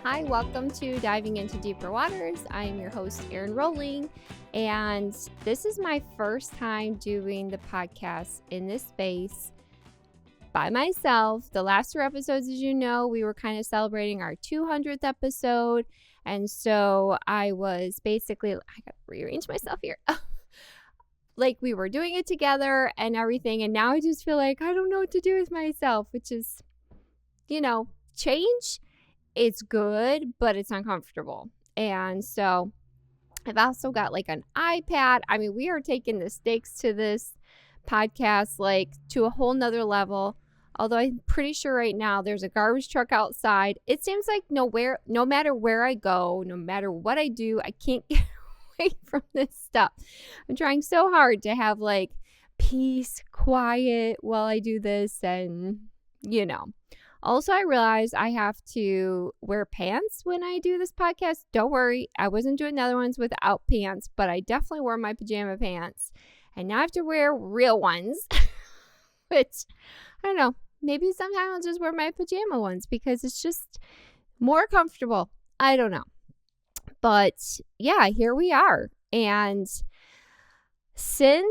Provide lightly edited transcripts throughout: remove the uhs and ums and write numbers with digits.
Hi, welcome to Diving into Deeper Waters. I am your host, Erin Rowling, and this is my first time doing the podcast in this space by myself. The last 2 episodes, as you know, we were kind of celebrating our 200th episode, and so I was basically, I got to rearrange myself here. Like we were doing it together and everything, and now I just feel like I don't know what to do with myself, which is, change. It's good, but it's uncomfortable. And so I've also got like an iPad. I mean, we are taking the stakes to this podcast like to a whole nother level. Although I'm pretty sure right now there's a garbage truck outside. It seems like no matter where I go, no matter what I do, I can't get away from this stuff. I'm trying so hard to have like peace, quiet while I do this, and Also, I realized I have to wear pants when I do this podcast. Don't worry, I wasn't doing the other ones without pants, but I definitely wore my pajama pants. And now I have to wear real ones, which, I don't know, maybe sometime I'll just wear my pajama ones because it's just more comfortable. I don't know. But yeah, here we are. And so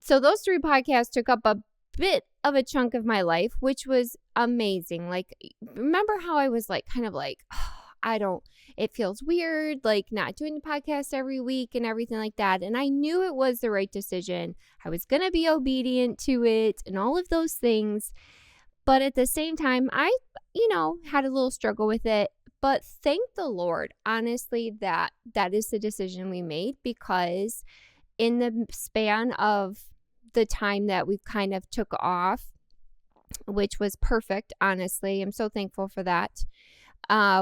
those 3 podcasts took up a bit of a chunk of my life, which was amazing. Like, remember how I was like, kind of like, it feels weird, like not doing the podcast every week and everything like that. And I knew it was the right decision. I was going to be obedient to it and all of those things. But at the same time, I, had a little struggle with it. But thank the Lord, honestly, that is the decision we made, because in the span of the time that we kind of took off, which was perfect, honestly, I'm so thankful for that.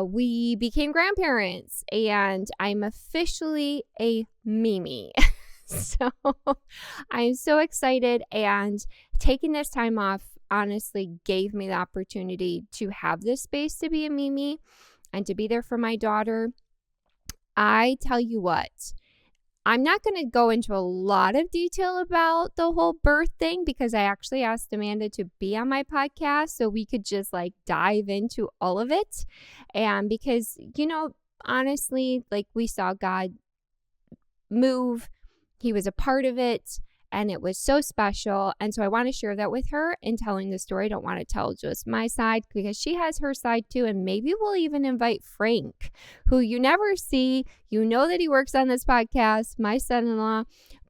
We became grandparents, and I'm officially a Mimi. So I'm so excited, and taking this time off honestly gave me the opportunity to have this space to be a Mimi and to be there for my daughter. I tell you what, I'm not going to go into a lot of detail about the whole birth thing, because I actually asked Amanda to be on my podcast so we could just like dive into all of it. And because, honestly, like we saw God move, He was a part of it, and it was so special. And so I want to share that with her in telling the story. I don't want to tell just my side, because she has her side too. And maybe we'll even invite Frank, who you never see. You know that he works on this podcast, my son-in-law,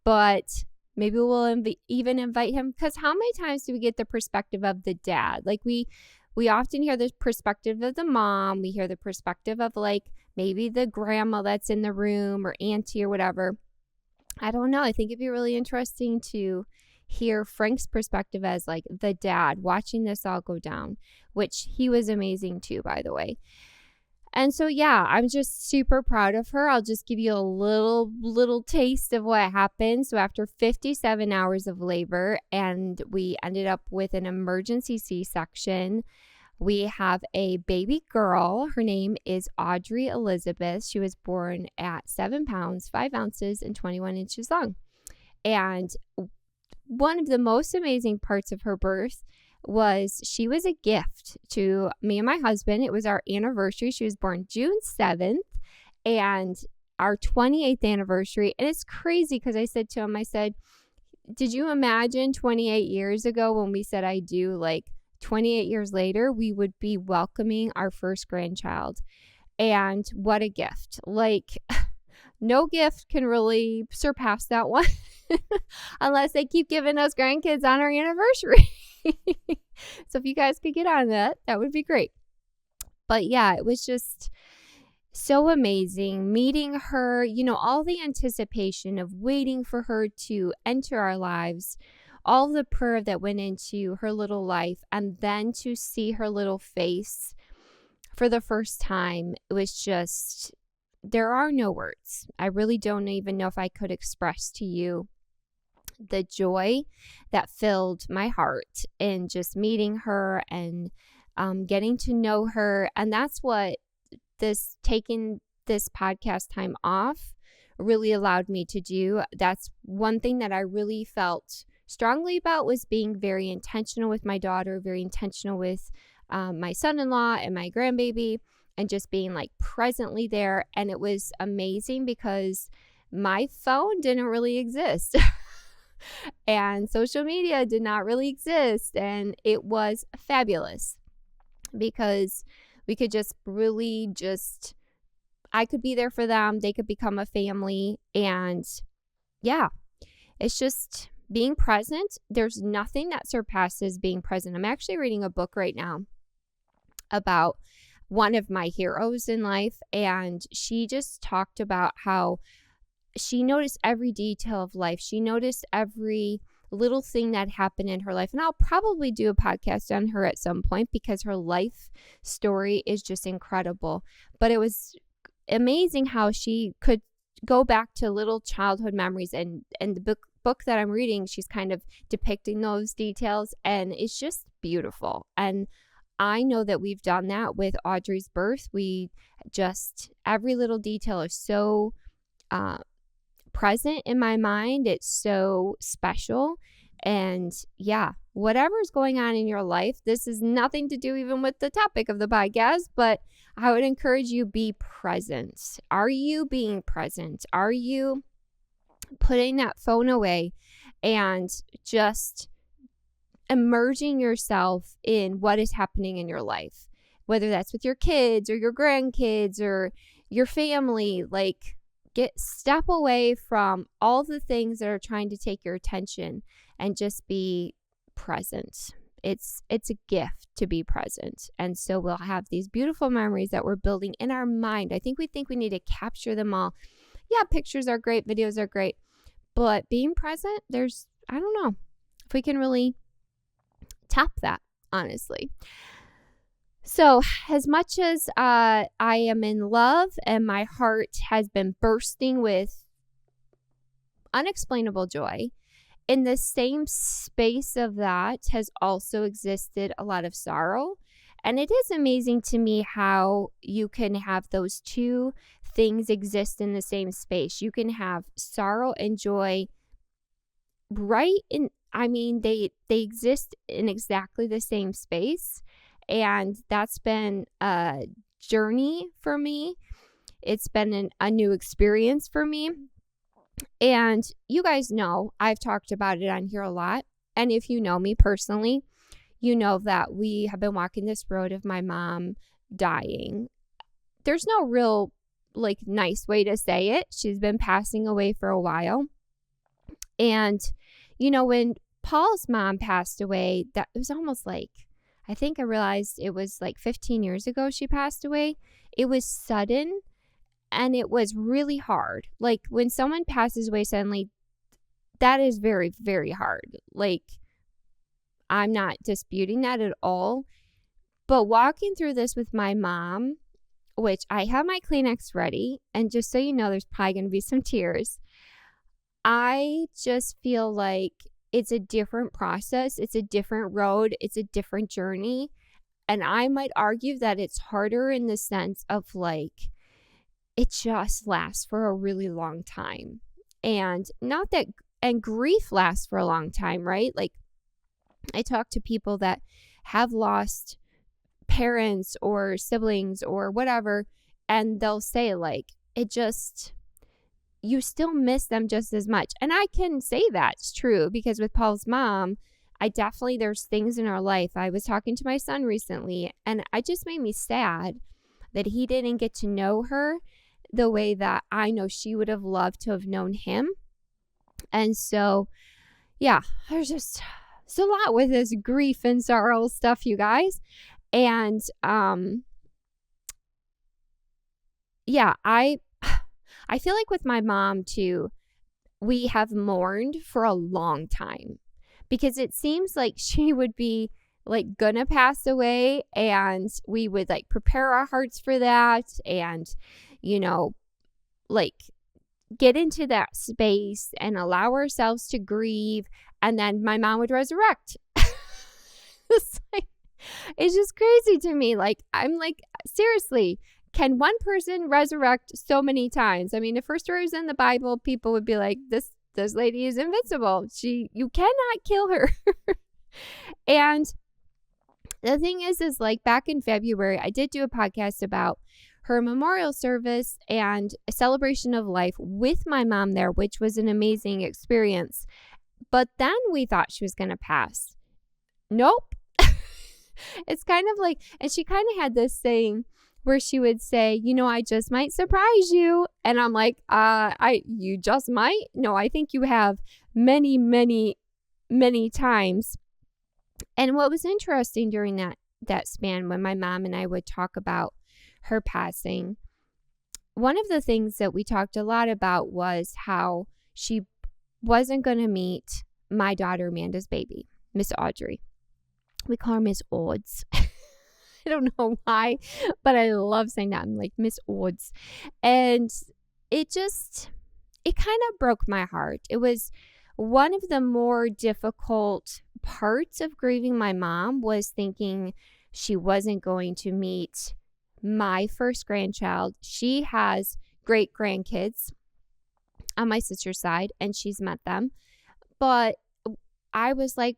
but maybe we'll even invite him, because how many times do we get the perspective of the dad? Like we often hear the perspective of the mom. We hear the perspective of like maybe the grandma that's in the room or auntie or whatever. I don't know. I think it'd be really interesting to hear Frank's perspective as like the dad watching this all go down, which he was amazing too, by the way. And so, yeah, I'm just super proud of her. I'll just give you a little taste of what happened. So after 57 hours of labor, and we ended up with an emergency C-section, we have a baby girl. Her name is Audrey Elizabeth. She was born at 7 pounds, 5 ounces, and 21 inches long. And one of the most amazing parts of her birth was she was a gift to me and my husband. It was our anniversary. She was born June 7th, and our 28th anniversary. And it's crazy because I said to him, did you imagine 28 years ago when we said I do, like 28 years later, we would be welcoming our first grandchild? And what a gift. Like, no gift can really surpass that one unless they keep giving us grandkids on our anniversary. So if you guys could get on that would be great. But yeah, it was just so amazing meeting her, all the anticipation of waiting for her to enter our lives, all the prayer that went into her little life, and then to see her little face for the first time. It was just, there are no words. I really don't even know if I could express to you the joy that filled my heart in just meeting her and getting to know her. And that's what taking this podcast time off really allowed me to do. That's one thing that I really felt strongly about, was being very intentional with my daughter, very intentional with my son-in-law and my grandbaby. and just being like presently there. And it was amazing because my phone didn't really exist and social media did not really exist. And it was fabulous because we could just really just, I could be there for them. They could become a family. And yeah, it's just being present. There's nothing that surpasses being present. I'm actually reading a book right now about one of my heroes in life. And she just talked about how she noticed every detail of life. She noticed every little thing that happened in her life. And I'll probably do a podcast on her at some point because her life story is just incredible. But it was amazing how she could go back to little childhood memories. And the book that I'm reading, she's kind of depicting those details. And it's just beautiful. And I know that we've done that with Audrey's birth. We just, every little detail is so present in my mind. It's so special. And yeah, whatever's going on in your life, this is nothing to do even with the topic of the podcast, but I would encourage you be present. Are you being present? Are you putting that phone away and just immersing yourself in what is happening in your life, whether that's with your kids or your grandkids or your family? Like, step away from all the things that are trying to take your attention and just be present. It's a gift to be present. And so we'll have these beautiful memories that we're building in our mind. I think we need to capture them all. Yeah, pictures are great, videos are great, but being present, I don't know if we can really tap that, honestly. So as much as I am in love and my heart has been bursting with unexplainable joy, in the same space of that has also existed a lot of sorrow. And it is amazing to me how you can have those two things exist in the same space. You can have sorrow and joy they exist in exactly the same space. And that's been a journey for me. It's been a new experience for me. And you guys know, I've talked about it on here a lot. And if you know me personally, you know that we have been walking this road of my mom dying. There's no real, nice way to say it. She's been passing away for a while. And, when Paul's mom passed away, that it was almost I think I realized it was 15 years ago she passed away. It was sudden and it was really hard. When someone passes away suddenly, that is very, very hard. I'm not disputing that at all. But walking through this with my mom, which I have my Kleenex ready, and just so you know, there's probably going to be some tears. I just feel like it's a different process. It's a different road. It's a different journey. And I might argue that it's harder in the sense of it just lasts for a really long time. And grief lasts for a long time, right? I talk to people that have lost parents or siblings or whatever, and they'll say you still miss them just as much. And I can say that's true because with Paul's mom, there's things in our life. I was talking to my son recently, and it just made me sad that he didn't get to know her the way that I know she would have loved to have known him. And so, yeah, there's a lot with this grief and sorrow stuff, you guys. And, yeah, I feel like with my mom too, we have mourned for a long time because it seems like she would be gonna pass away, and we would prepare our hearts for that and, get into that space and allow ourselves to grieve. And then my mom would resurrect. It's just crazy to me. I'm seriously, can one person resurrect so many times? I mean, if her story was in the Bible, people would be like, this lady is invincible. You cannot kill her. And The thing is like back in February, I did do a podcast about her memorial service and a celebration of life with my mom there, which was an amazing experience. But then we thought she was going to pass. Nope. It's kind of like, and she kind of had this saying where she would say, I just might surprise you. And I'm like, you just might? No, I think you have many, many, many times. And what was interesting during that span when my mom and I would talk about her passing, one of the things that we talked a lot about was how she wasn't going to meet my daughter Amanda's baby, Miss Audrey. We call her Miss Odds. I don't know why, but I love saying that. I'm like, Miss Odds. And it kind of broke my heart. It was one of the more difficult parts of grieving my mom, was thinking she wasn't going to meet my first grandchild. She has great grandkids on my sister's side, and she's met them. But I was like,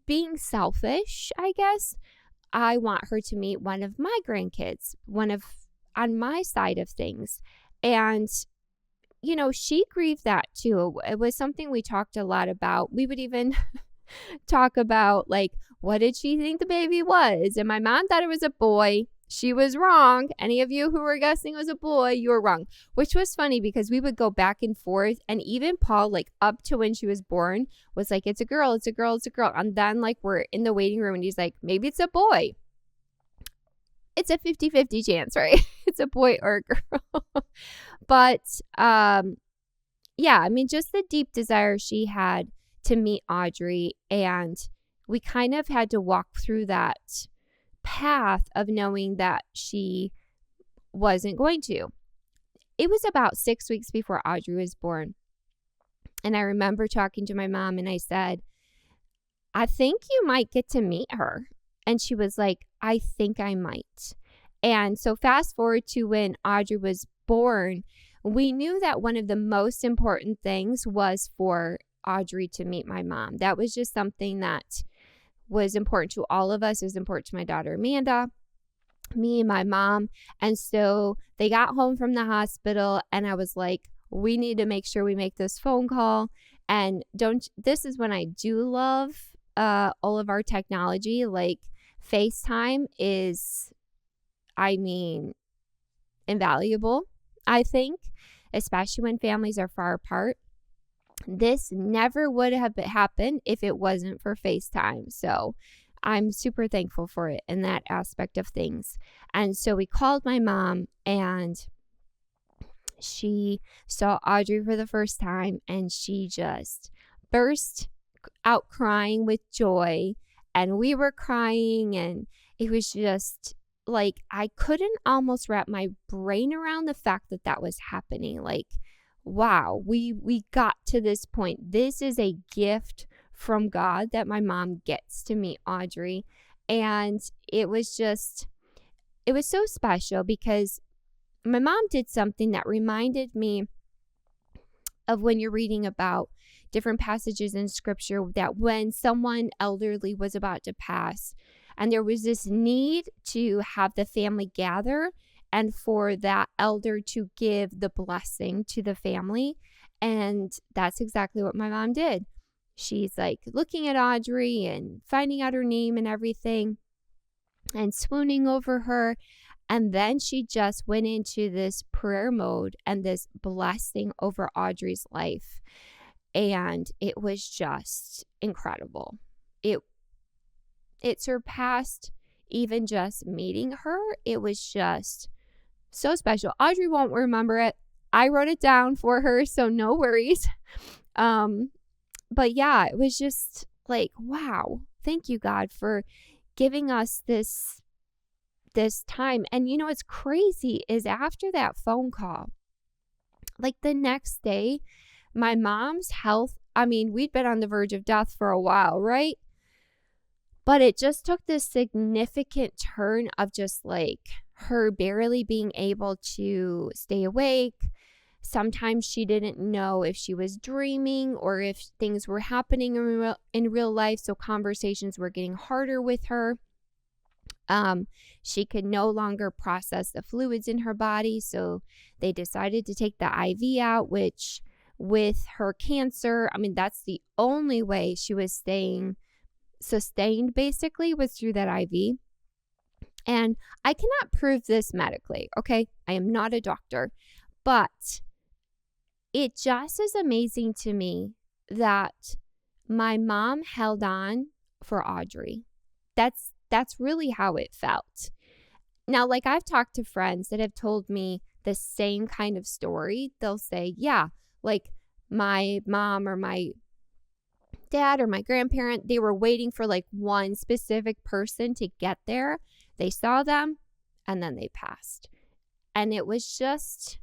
being selfish, I guess. I want her to meet one of my grandkids, on my side of things. And, she grieved that too. It was something we talked a lot about. We would even talk about, like, what did she think the baby was? And my mom thought it was a boy. She was wrong. Any of you who were guessing it was a boy, you were wrong. Which was funny because we would go back and forth. And even Paul, like up to when she was born, was like, it's a girl, it's a girl, it's a girl. And then like we're in the waiting room and he's like, maybe it's a boy. It's a 50-50 chance, right? It's a boy or a girl. But just the deep desire she had to meet Audrey. And we kind of had to walk through that path of knowing that she wasn't going to. It was about 6 weeks before Audrey was born. And I remember talking to my mom and I said, I think you might get to meet her. And she was like, I think I might. And so fast forward to when Audrey was born, we knew that one of the most important things was for Audrey to meet my mom. That was just something that was important to all of us. It was important to my daughter Amanda, me and my mom. And so they got home from the hospital and I was like, we need to make sure we make this phone call. And this is when I do love all of our technology. Like FaceTime is, invaluable, I think, especially when families are far apart. This never would have happened if it wasn't for FaceTime. So I'm super thankful for it in that aspect of things. And so we called my mom and she saw Audrey for the first time and she just burst out crying with joy. And we were crying and it was just like, I couldn't almost wrap my brain around the fact that was happening. Like, wow, we got to this point. This is a gift from God that my mom gets to meet Audrey. And it was so special because my mom did something that reminded me of when you're reading about different passages in scripture, that when someone elderly was about to pass and there was this need to have the family gather and for that elder to give the blessing to the family. And that's exactly what my mom did. She's like looking at Audrey and finding out her name and everything and swooning over her. And then she just went into this prayer mode and this blessing over Audrey's life. And it was just incredible. It surpassed even just meeting her. It was just so special. Audrey won't remember it. I wrote it down for her, so no worries. But yeah, it was just like, wow, thank you, God, for giving us this time. And what's crazy is after that phone call, like the next day, my mom's health, we'd been on the verge of death for a while, right? But it just took this significant turn of just like her barely being able to stay awake. Sometimes she didn't know if she was dreaming or if things were happening in real life. So conversations were getting harder with her. She could no longer process the fluids in her body, so they decided to take the IV out, which with her cancer, I mean, that's the only way she was staying sustained basically was through that IV. And I cannot prove this medically, okay? I am not a doctor, but it just is amazing to me that my mom held on for Audrey. That's really how it felt. Now, like I've talked to friends that have told me the same kind of story. They'll say, yeah, like my mom or my dad or my grandparent, they were waiting for like one specific person to get there. They saw them and then they passed. And it was just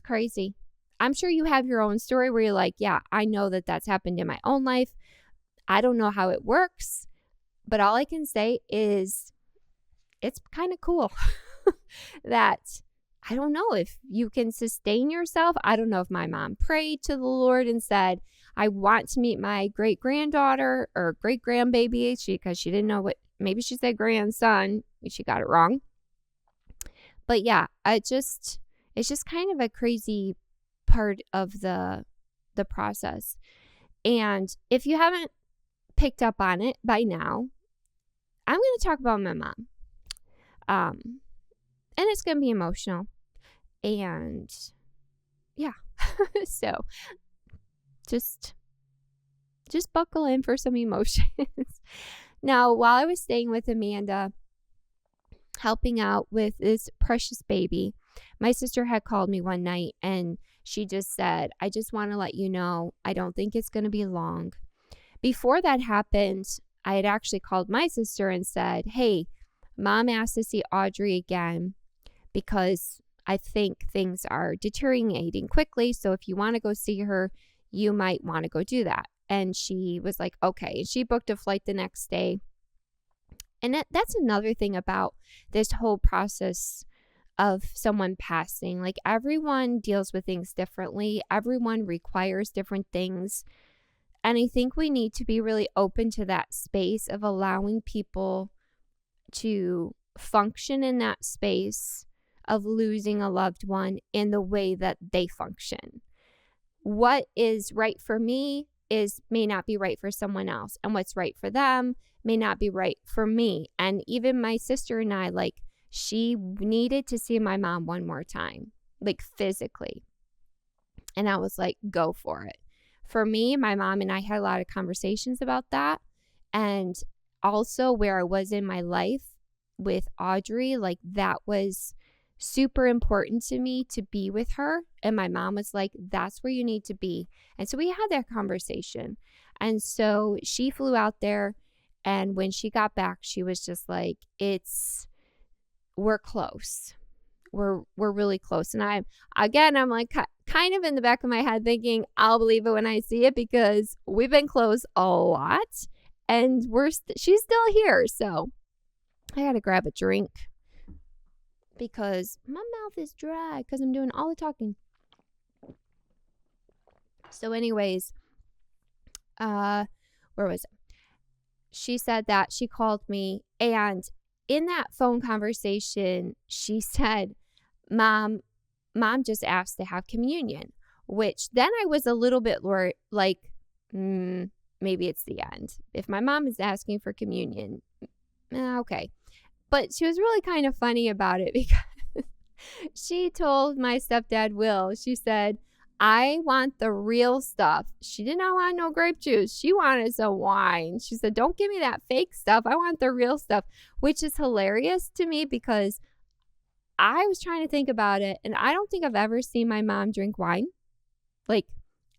crazy. I'm sure you have your own story where you're like, yeah, I know that that's happened in my own life. I don't know how it works, but all I can say is it's kind of cool that I don't know if you can sustain yourself. I don't know if my mom prayed to the Lord and said, I want to meet my great granddaughter or great grandbaby, because she didn't know what, maybe she said grandson, she got it wrong. But yeah, it's just kind of a crazy part of the process. And if you haven't picked up on it by now, I'm going to talk about my mom. And it's going to be emotional. And yeah, so just buckle in for some emotions. Now, while I was staying with Amanda, helping out with this precious baby, my sister had called me one night and she just said, I just want to let you know, I don't think it's going to be long. Before that happened, I had actually called my sister and said, hey, Mom asked to see Audrey again because I think things are deteriorating quickly. So if you want to go see her, you might want to go do that. And she was like, okay. And she booked a flight the next day. And that's another thing about this whole process of someone passing. Like everyone deals with things differently. Everyone requires different things. And I think we need to be really open to that space of allowing people to function in that space of losing a loved one in the way that they function. What is right for me may not be right for someone else, and what's right for them may not be right for me. And even my sister and I, like, she needed to see my mom one more time, like physically. And I was like, go for it. For me, my mom and I had a lot of conversations about that. And also where I was in my life with Audrey, like that was super important to me to be with her. And my mom was like, that's where you need to be. And so we had that conversation. And so she flew out there. And when she got back, she was just like, we're close. We're really close. And I'm like kind of in the back of my head thinking, I'll believe it when I see it, because we've been close a lot and she's still here. So I got to grab a drink because my mouth is dry because I'm doing all the talking. So anyways, where was it? She said that she called me, and in that phone conversation, she said, Mom just asked to have communion, which then I was a little bit like, maybe it's the end. If my mom is asking for communion, okay. But she was really kind of funny about it because she told my stepdad, Will, she said, I want the real stuff. She did not want no grape juice. She wanted some wine. She said, don't give me that fake stuff. I want the real stuff, which is hilarious to me because I was trying to think about it, and I don't think I've ever seen my mom drink wine, like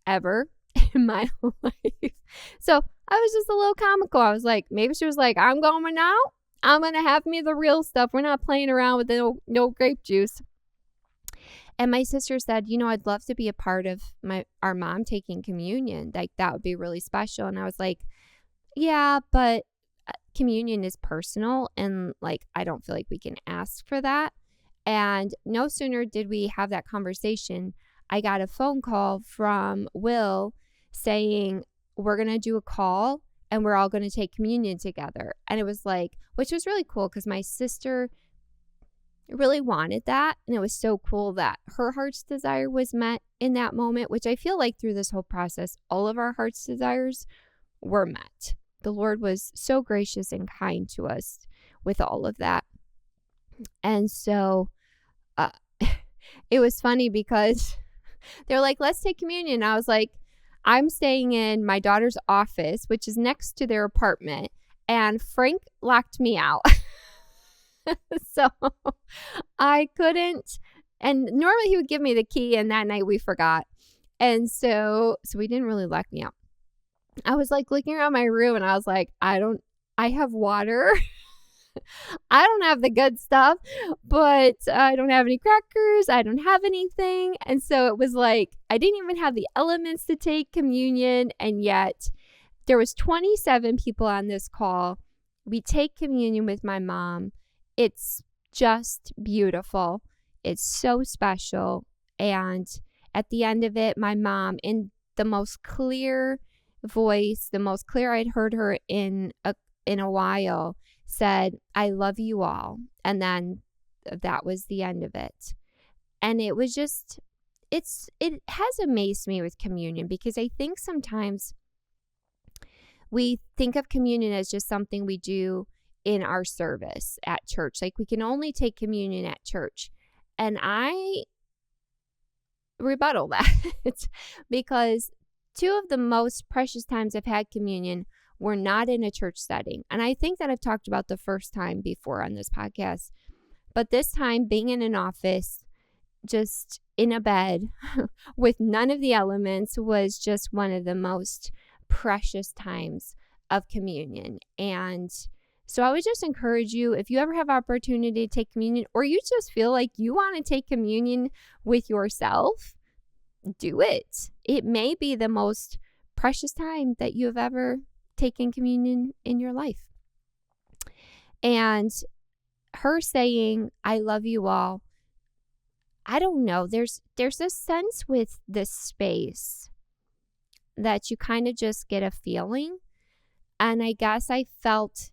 ever in my life. So I was just a little comical. I was like, maybe she was like, I'm going out. I'm going to have me the real stuff. We're not playing around with no grape juice. And my sister said, I'd love to be a part of our mom taking communion. Like, that would be really special. And I was like, yeah, but communion is personal. And like, I don't feel like we can ask for that. And no sooner did we have that conversation, I got a phone call from Will saying, we're going to do a call and we're all going to take communion together. And it was like, which was really cool because my sister really wanted that. And it was so cool that her heart's desire was met in that moment, which I feel like through this whole process, all of our heart's desires were met. The Lord was so gracious and kind to us with all of that. And so it was funny because they're like, let's take communion. I was like, I'm staying in my daughter's office, which is next to their apartment, and Frank locked me out. So I couldn't, and normally he would give me the key, and that night we forgot. And so he didn't really lock me out. I was like looking around my room and I was like, I have water. I don't have the good stuff, but I don't have any crackers. I don't have anything. And so it was like, I didn't even have the elements to take communion. And yet there was 27 people on this call. We take communion with my mom. It's just beautiful. It's so special. And at the end of it, my mom, in the most clear voice, the most clear I'd heard her in a while, said, I love you all. And then that was the end of it. And it was just, it has amazed me with communion, because I think sometimes we think of communion as just something we do in our service at church. Like we can only take communion at church. And I rebuttal that because two of the most precious times I've had communion were not in a church setting. And I think that I've talked about the first time before on this podcast. But this time, being in an office, just in a bed with none of the elements, was just one of the most precious times of communion. And so I would just encourage you, if you ever have opportunity to take communion, or you just feel like you want to take communion with yourself, do it. It may be the most precious time that you have ever taken communion in your life. And her saying, I love you all, I don't know, there's a sense with this space that you kind of just get a feeling. And I guess I felt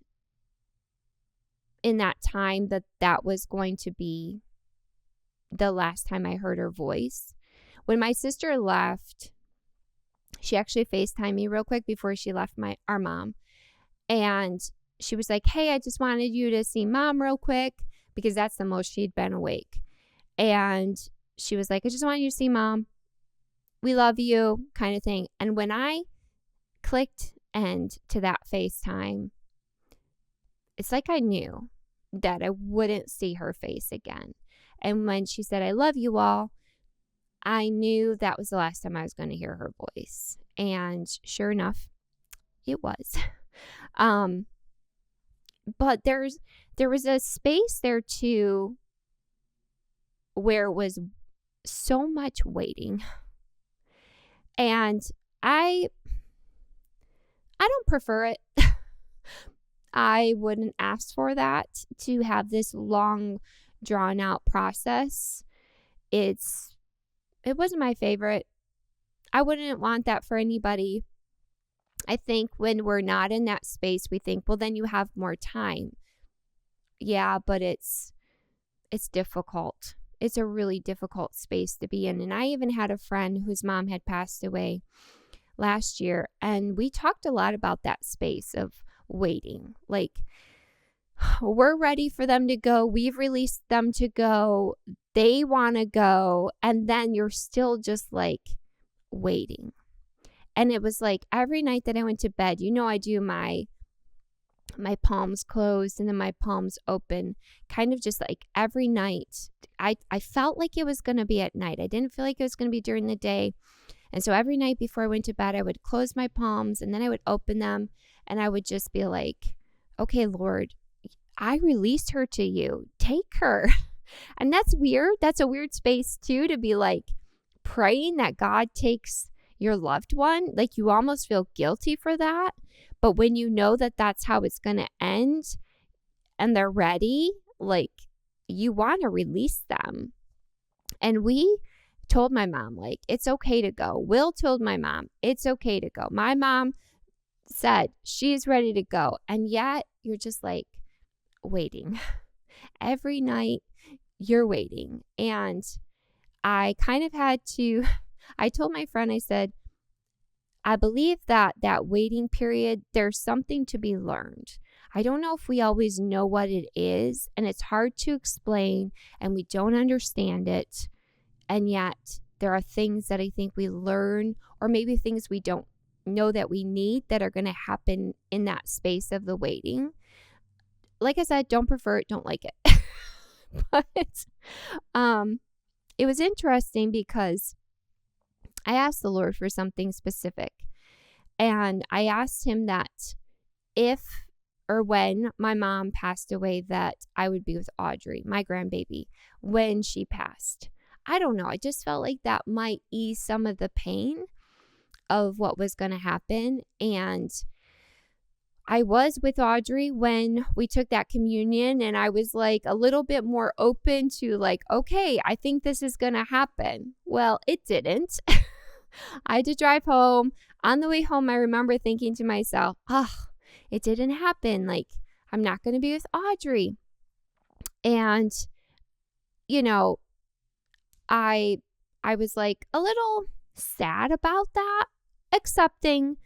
in that time that was going to be the last time I heard her voice. When my sister left, she actually FaceTimed me real quick before she left our mom. And she was like, hey, I just wanted you to see mom real quick, because that's the most she'd been awake. And she was like, I just want you to see mom. We love you, kind of thing. And when I clicked end to that FaceTime, it's like I knew that I wouldn't see her face again. And when she said, I love you all, I knew that was the last time I was going to hear her voice. And sure enough, it was. But there was a space there too where it was so much waiting. And I don't prefer it. I wouldn't ask for that, to have this long drawn out process. It wasn't my favorite. I wouldn't want that for anybody. I think when we're not in that space, we think, well, then you have more time. Yeah, but it's difficult. It's a really difficult space to be in. And I even had a friend whose mom had passed away last year, and we talked a lot about that space of waiting. Like, we're ready for them to go. We've released them to go. They want to go. And then you're still just like waiting. And it was like every night that I went to bed, I do my palms closed and then my palms open, kind of just like every night. I felt like it was going to be at night. I didn't feel like it was going to be during the day. And so every night before I went to bed, I would close my palms and then I would open them, and I would just be like, okay, Lord, I released her to you. Take her. And that's weird. That's a weird space too, to be like praying that God takes your loved one. Like, you almost feel guilty for that. But when you know that that's how it's going to end and they're ready, like, you want to release them. And we told my mom, like, it's okay to go. Will told my mom, it's okay to go. My mom said she's ready to go. And yet you're just like waiting. Every night you're waiting. And I kind of had to, I told my friend, I said, I believe that waiting period, there's something to be learned. I don't know if we always know what it is, and it's hard to explain, and we don't understand it. And yet there are things that I think we learn, or maybe things we don't know that we need, that are going to happen in that space of the waiting. Like I said, don't prefer it, don't like it. But it was interesting because I asked the Lord for something specific. And I asked him that if or when my mom passed away, that I would be with Audrey, my grandbaby, when she passed. I don't know. I just felt like that might ease some of the pain of what was going to happen. And I was with Audrey when we took that communion, and I was like a little bit more open to like, okay, I think this is going to happen. Well, it didn't. I had to drive home. On the way home, I remember thinking to myself, it didn't happen. Like, I'm not going to be with Audrey. And, you know, I was like a little sad about that, accepting,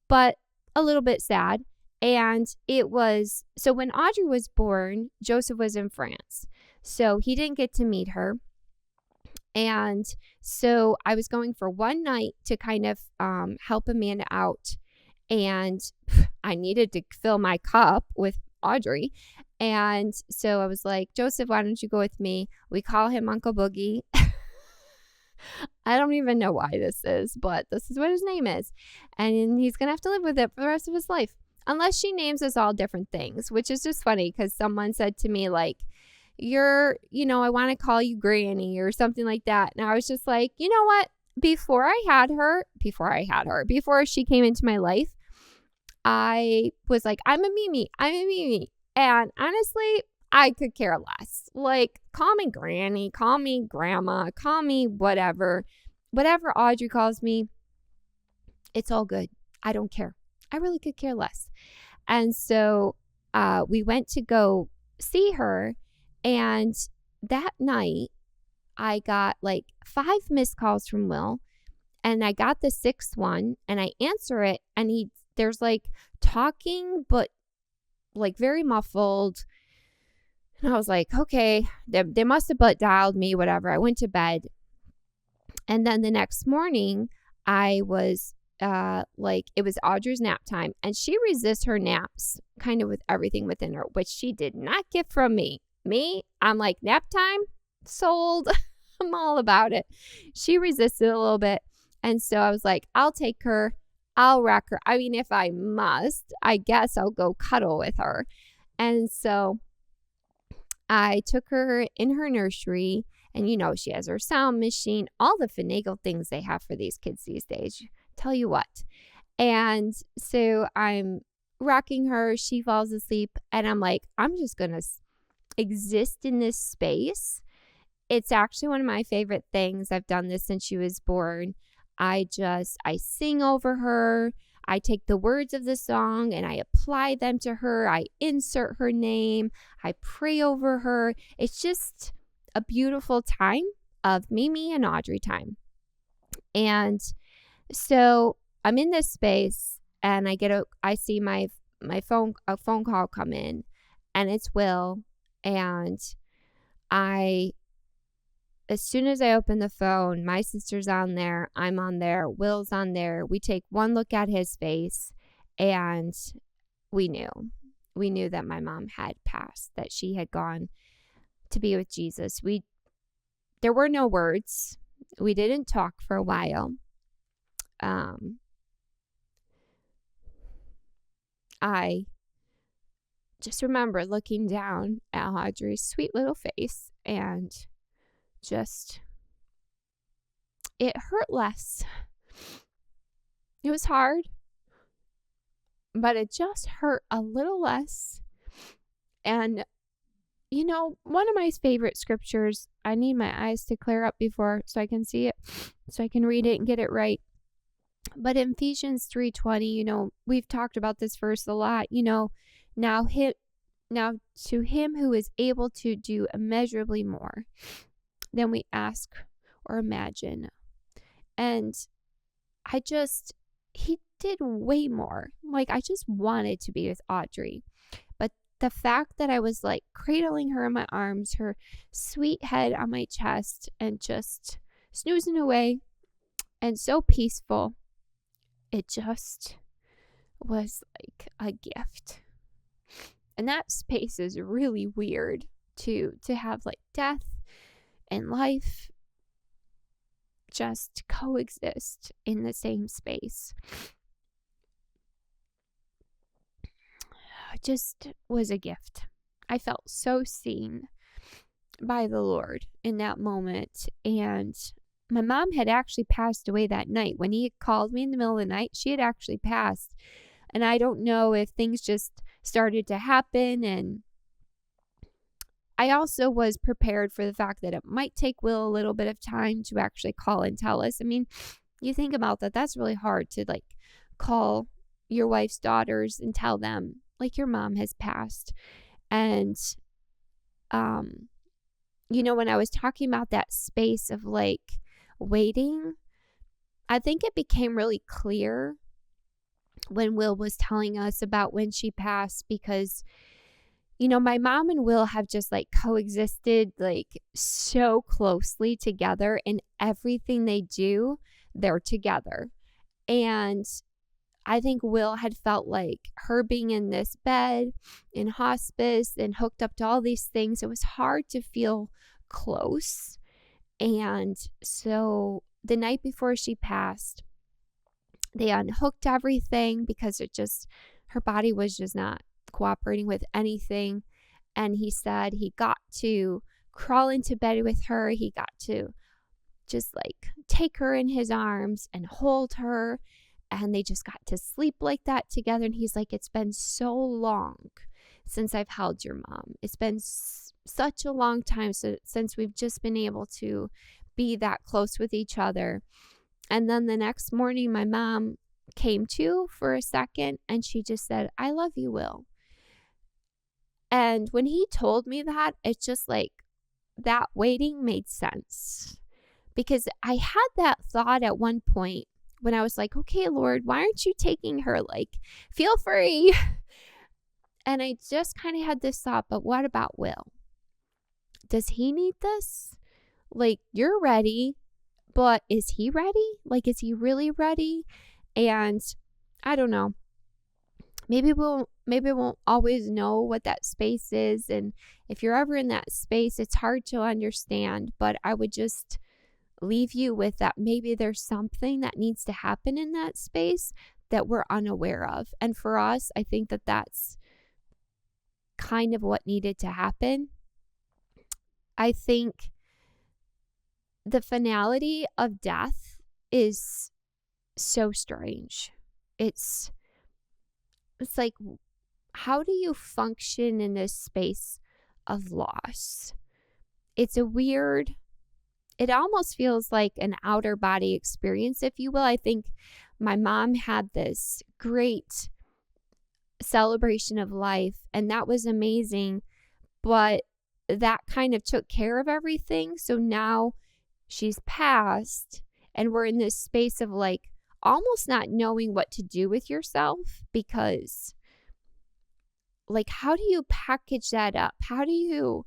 but a little bit sad. And it was, so when Audrey was born, Joseph was in France. So he didn't get to meet her. And so I was going for one night to kind of help Amanda out. And I needed to fill my cup with Audrey. And so I was like, Joseph, why don't you go with me? We call him Uncle Boogie. I don't even know why this is, but this is what his name is. And he's going to have to live with it for the rest of his life. Unless she names us all different things, which is just funny because someone said to me, like, I want to call you Granny or something like that. And I was just like, you know what? Before she came into my life, I was like, I'm a Mimi. And honestly, I could care less. Like, call me Granny, call me Grandma, call me whatever. Whatever Audrey calls me, it's all good. I don't care. I really could care less. And so we went to go see her. And that night, I got like 5 missed calls from Will. And I got the 6th one, and I answer it. And there's like talking, but like very muffled. And I was like, okay, they must have butt dialed me, whatever. I went to bed. And then the next morning, I was it was Audrey's nap time, and she resists her naps kind of with everything within her, which she did not get from me. I'm like, nap time, sold. I'm all about it. She resisted a little bit. And so I was like, I'll take her. I'll rock her. I mean, if I must, I guess I'll go cuddle with her. And so I took her in her nursery, and she has her sound machine, all the finagle things they have for these kids these days. Tell you what. And so I'm rocking her. She falls asleep, and I'm like, I'm just going to exist in this space. It's actually one of my favorite things. I've done this since she was born. I sing over her. I take the words of the song and I apply them to her. I insert her name. I pray over her. It's just a beautiful time of Mimi and Audrey time. And so I'm in this space, and I see a phone call come in, and it's Will. And as soon as I open the phone, my sister's on there, I'm on there, Will's on there. We take one look at his face, and we knew that my mom had passed, that she had gone to be with Jesus. There were no words. We didn't talk for a while. I just remember looking down at Audrey's sweet little face, and it hurt less. It was hard, but it just hurt a little less. And one of my favorite scriptures, I need my eyes to clear up so I can see it, so I can read it and get it right. But in Ephesians 3:20, we've talked about this verse a lot, now hit now to him who is able to do immeasurably more than we ask or imagine. And he did way more. Like, I just wanted to be with Audrey. But the fact that I was like cradling her in my arms, her sweet head on my chest, and just snoozing away and so peaceful, it just was like a gift. And that space is really weird to have like death and life just coexist in the same space. It just was a gift. I felt so seen by the Lord in that moment. And my mom had actually passed away that night. When he called me in the middle of the night, she had actually passed. And I don't know if things just started to happen. And I also was prepared for the fact that it might take Will a little bit of time to actually call and tell us. I mean, you think about that. That's really hard to like call your wife's daughters and tell them like your mom has passed. And, when I was talking about that space of like waiting, I think it became really clear when Will was telling us about when she passed, because my mom and Will have just like coexisted like so closely together, and everything they do, they're together. And I think Will had felt like her being in this bed in hospice and hooked up to all these things, it was hard to feel close. And so the night before she passed, they unhooked everything because her body was just not cooperating with anything. And he said he got to crawl into bed with her. He got to just like take her in his arms and hold her. And they just got to sleep like that together. And he's like, it's been so long since I've held your mom. It's been such a long time since we've just been able to be that close with each other. And then the next morning, my mom came to for a second, and she just said, I love you, Will. And when he told me that, it's just like that waiting made sense. Because I had that thought at one point when I was like, okay, Lord, why aren't you taking her? Like, feel free. And I just kind of had this thought, but what about Will? Does he need this? Like, you're ready, but is he ready? Like, is he really ready? And I don't know. Maybe we won't always know what that space is. And if you're ever in that space, it's hard to understand. But I would just leave you with that. Maybe there's something that needs to happen in that space that we're unaware of. And for us, I think that that's kind of what needed to happen. I think the finality of death is so strange. It's like, how do you function in this space of loss? It's it almost feels like an outer body experience, if you will. I think my mom had this great celebration of life, and that was amazing, but that kind of took care of everything. So now she's passed, and we're in this space of like almost not knowing what to do with yourself, because like, how do you package that up? How do you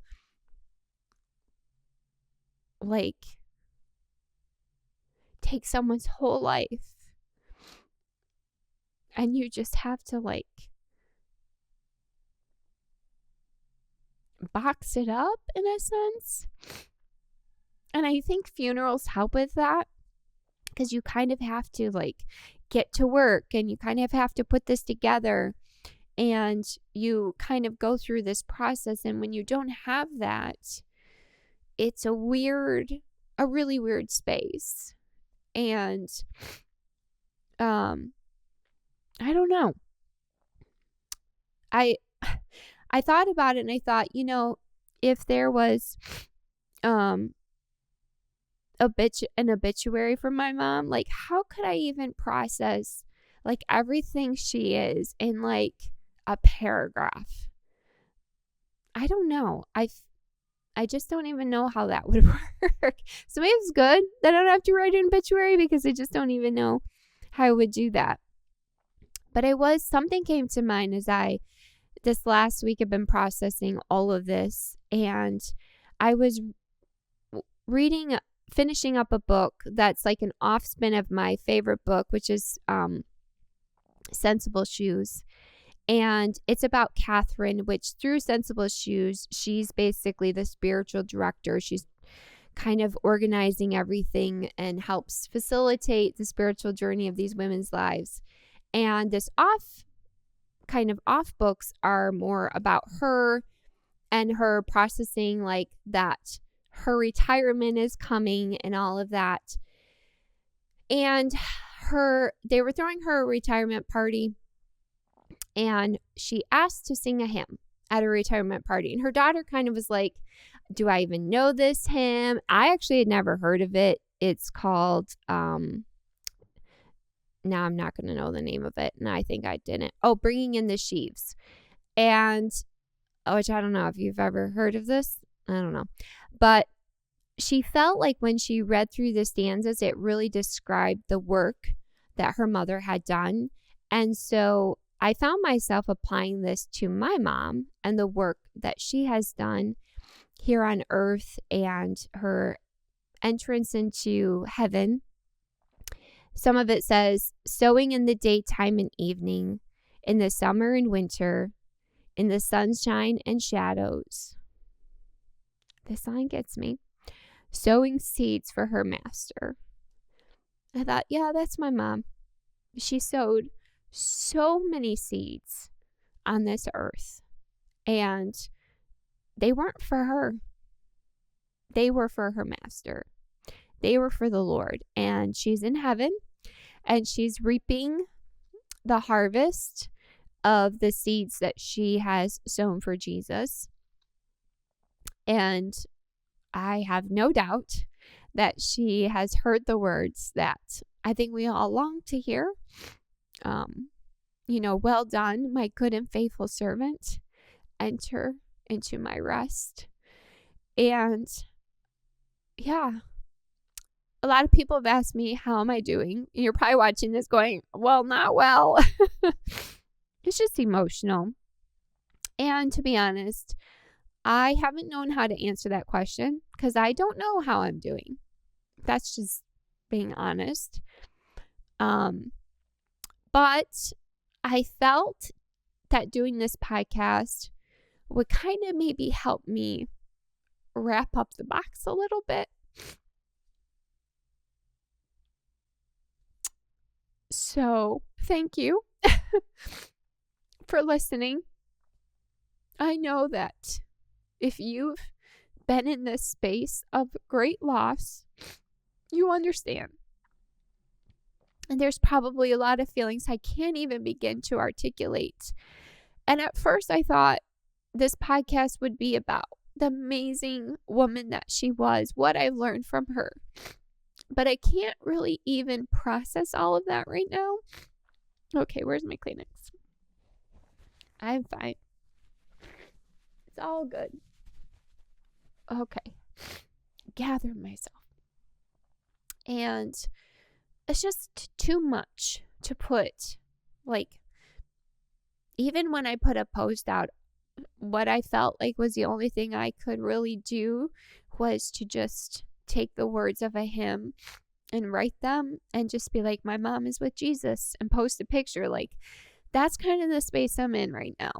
like take someone's whole life and you just have to like box it up in a sense? And I think funerals help with that, because you kind of have to like get to work, and you kind of have to put this together, and you kind of go through this process. And when you don't have that, it's a really weird space. And I don't know. I thought about it, and I thought, if there was an obituary from my mom. Like, how could I even process like everything she is in like a paragraph? I don't know. I just don't even know how that would work. So maybe it's good that I don't have to write an obituary because I just don't even know how I would do that. But something came to mind as this last week have been processing all of this, and I was finishing up a book that's like an offspin of my favorite book, which is Sensible Shoes. And it's about Catherine, which through Sensible Shoes, she's basically the spiritual director. She's kind of organizing everything and helps facilitate the spiritual journey of these women's lives. And this off books are more about her and her processing like that her retirement is coming and all of that. And they were throwing her a retirement party, and she asked to sing a hymn at a retirement party. And her daughter kind of was like, do I even know this hymn? I actually had never heard of it. It's called, now I'm not going to know the name of it. And I think I didn't. Oh, Bringing in the Sheaves. And, which I don't know if you've ever heard of this. I don't know. But she felt like when she read through the stanzas, it really described the work that her mother had done. And so I found myself applying this to my mom and the work that she has done here on earth and her entrance into heaven. Some of it says, sowing in the daytime and evening, in the summer and winter, in the sunshine and shadows. This line gets me. Sowing seeds for her master. I thought, yeah, that's my mom. She sowed so many seeds on this earth, and they weren't for her. They were for her master. They were for the Lord, and she's in heaven, and she's reaping the harvest of the seeds that she has sown for Jesus. And I have no doubt that she has heard the words that I think we all long to hear. Well done, my good and faithful servant. Enter into my rest. And yeah, a lot of people have asked me, how am I doing? And you're probably watching this going, well, not well. It's just emotional. And to be honest, I haven't known how to answer that question because I don't know how I'm doing. That's just being honest. But I felt that doing this podcast would kind of maybe help me wrap up the box a little bit. So thank you for listening. I know that if you've been in this space of great loss, you understand. And there's probably a lot of feelings I can't even begin to articulate. And at first I thought this podcast would be about the amazing woman that she was, what I learned from her. But I can't really even process all of that right now. Okay, where's my Kleenex? I'm fine. It's all good. Okay. Gather myself. And it's just too much to put. Like, even when I put a post out, what I felt like was the only thing I could really do was to just take the words of a hymn and write them and just be like, my mom is with Jesus, and post a picture. Like, that's kind of the space I'm in right now.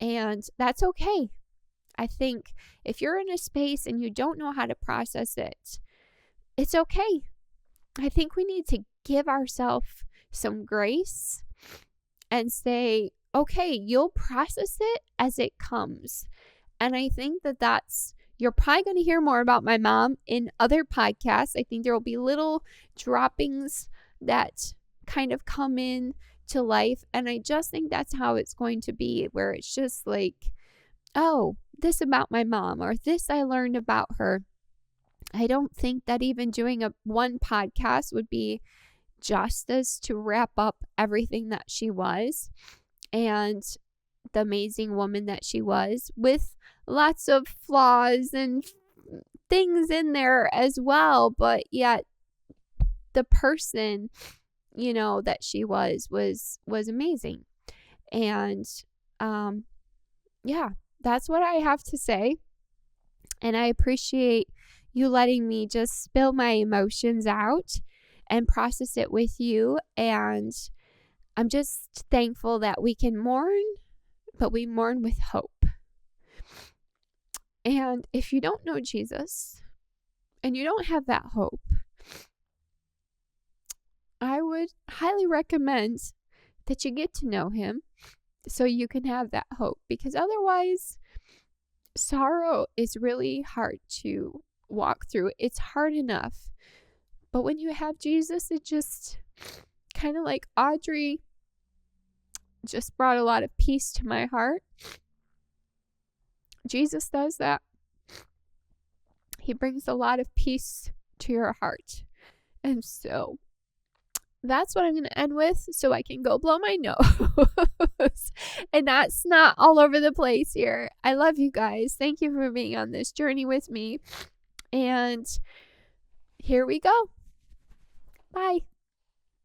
And that's okay. I think if you're in a space and you don't know how to process it, it's okay. I think we need to give ourselves some grace and say, okay, you'll process it as it comes. And I think you're probably going to hear more about my mom in other podcasts. I think there will be little droppings that kind of come in to life. And I just think that's how it's going to be, where it's just like, oh, this about my mom, or this I learned about her. I don't think that even doing one podcast would be justice to wrap up everything that she was and the amazing woman that she was, with lots of flaws and things in there as well, but yet the person, that she was amazing. And yeah, that's what I have to say. And I appreciate you letting me just spill my emotions out and process it with you. And I'm just thankful that we can mourn, but we mourn with hope. And if you don't know Jesus and you don't have that hope, I would highly recommend that you get to know him so you can have that hope, because otherwise sorrow is really hard to walk through. It's hard enough. But when you have Jesus, it just kind of like Audrey just brought a lot of peace to my heart. Jesus does that. He brings a lot of peace to your heart. And so that's what I'm going to end with, so I can go blow my nose and not snot all over the place here. I love you guys. Thank you for being on this journey with me. And here we go. Bye.